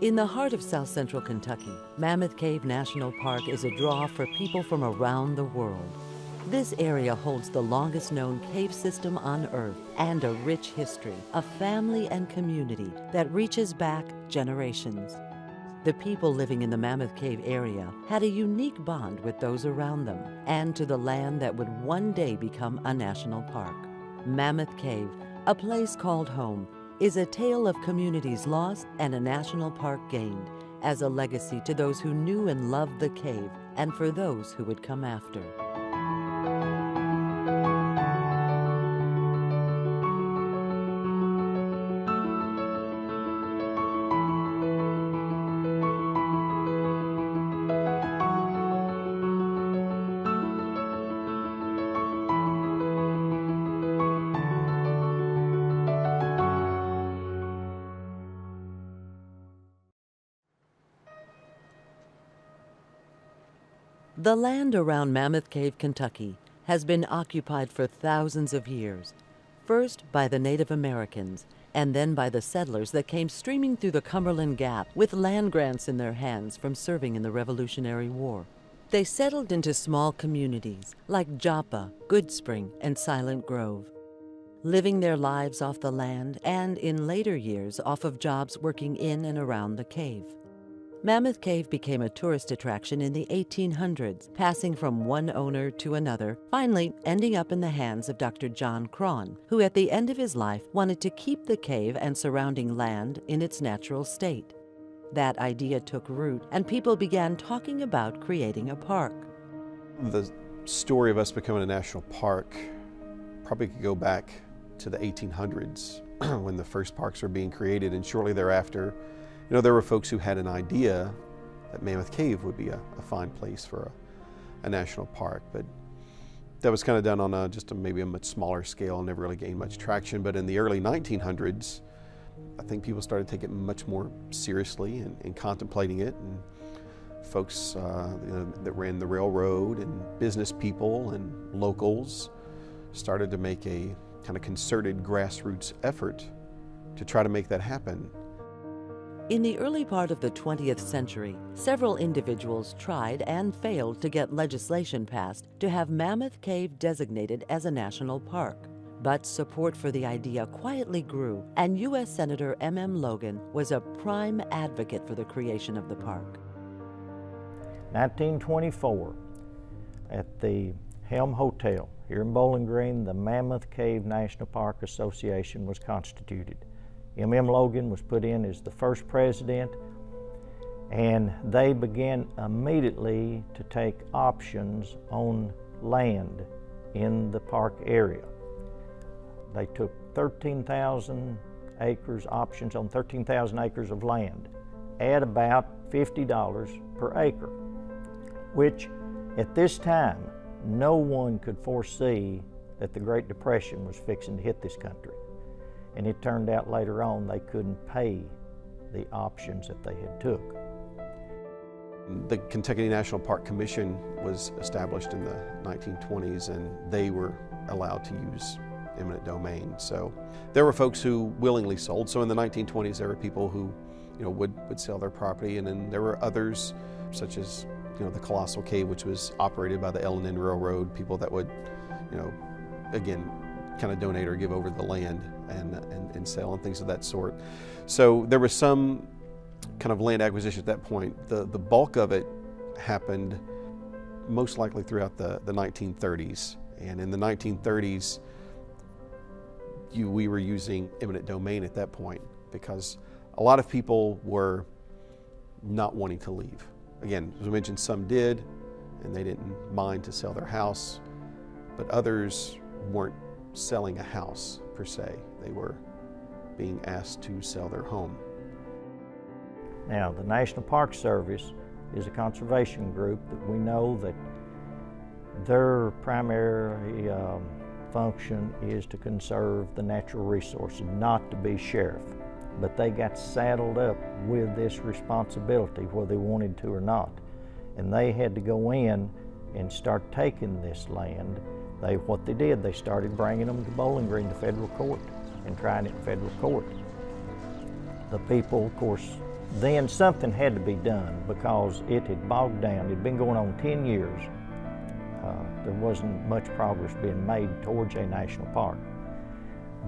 In the heart of South Central Kentucky, Mammoth Cave National Park is a draw for people from around the world. This area holds the longest known cave system on Earth and a rich history of family and community that reaches back generations. The people living in the Mammoth Cave area had a unique bond with those around them and to the land that would one day become a national park. Mammoth Cave, a place called home, is a tale of communities lost and a national park gained as a legacy to those who knew and loved the cave and for those who would come after. The land around Mammoth Cave, Kentucky, has been occupied for thousands of years, first by the Native Americans, and then by the settlers that came streaming through the Cumberland Gap with land grants in their hands from serving in the Revolutionary War. They settled into small communities like Joppa, Goodspring, and Silent Grove, living their lives off the land and, in later years, off of jobs working in and around the cave. Mammoth Cave became a tourist attraction in the 1800s, passing from one owner to another, finally ending up in the hands of Dr. John Cron, who at the end of his life wanted to keep the cave and surrounding land in its natural state. That idea took root, and people began talking about creating a park. The story of us becoming a national park probably could go back to the 1800s when the first parks were being created, and shortly thereafter, there were folks who had an idea that Mammoth Cave would be a fine place for a national park, but that was kind of done on maybe a much smaller scale and never really gained much traction. But in the early 1900s, I think people started taking it much more seriously and contemplating it, and folks that ran the railroad and business people and locals started to make a kind of concerted grassroots effort to try to make that happen. In the early part of the 20th century, several individuals tried and failed to get legislation passed to have Mammoth Cave designated as a national park. But support for the idea quietly grew, and U.S. Senator M.M. Logan was a prime advocate for the creation of the park. 1924, at the Helm Hotel here in Bowling Green, the Mammoth Cave National Park Association was constituted. M.M. Logan was put in as the first president, and they began immediately to take options on land in the park area. They took 13,000 acres, options on 13,000 acres of land at about $50 per acre, which at this time, no one could foresee that the Great Depression was fixing to hit this country. And it turned out later on they couldn't pay the options that they had took. The Kentucky National Park Commission was established in the 1920s, and they were allowed to use eminent domain. So there were folks who willingly sold. So in the 1920s there were people who would sell their property, and then there were others such as the Colossal Cave, which was operated by the L&N Railroad, people that would again kind of donate or give over the land and sell and things of that sort. So there was some kind of land acquisition at that point. The bulk of it happened most likely throughout the 1930s. And in the 1930s, we were using eminent domain at that point because a lot of people were not wanting to leave. Again, as we mentioned, some did, and they didn't mind to sell their house, but others weren't selling a house per se. They were being asked to sell their home. Now, the National Park Service is a conservation group that we know that their primary function is to conserve the natural resources, not to be sheriff. But they got saddled up with this responsibility whether they wanted to or not. And they had to go in and start taking this land. What they did, they started bringing them to Bowling Green to federal court and trying it in federal court. The people, of course, then something had to be done because it had bogged down. It had been going on 10 years. There wasn't much progress being made towards a national park.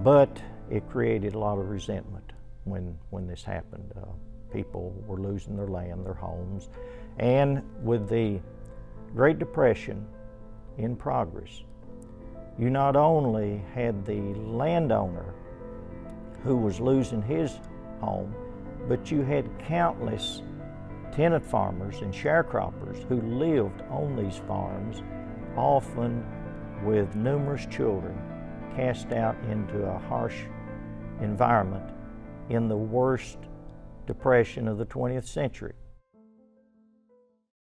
But it created a lot of resentment when this happened. People were losing their land, their homes. And with the Great Depression in progress, you not only had the landowner who was losing his home, but you had countless tenant farmers and sharecroppers who lived on these farms, often with numerous children cast out into a harsh environment in the worst depression of the 20th century.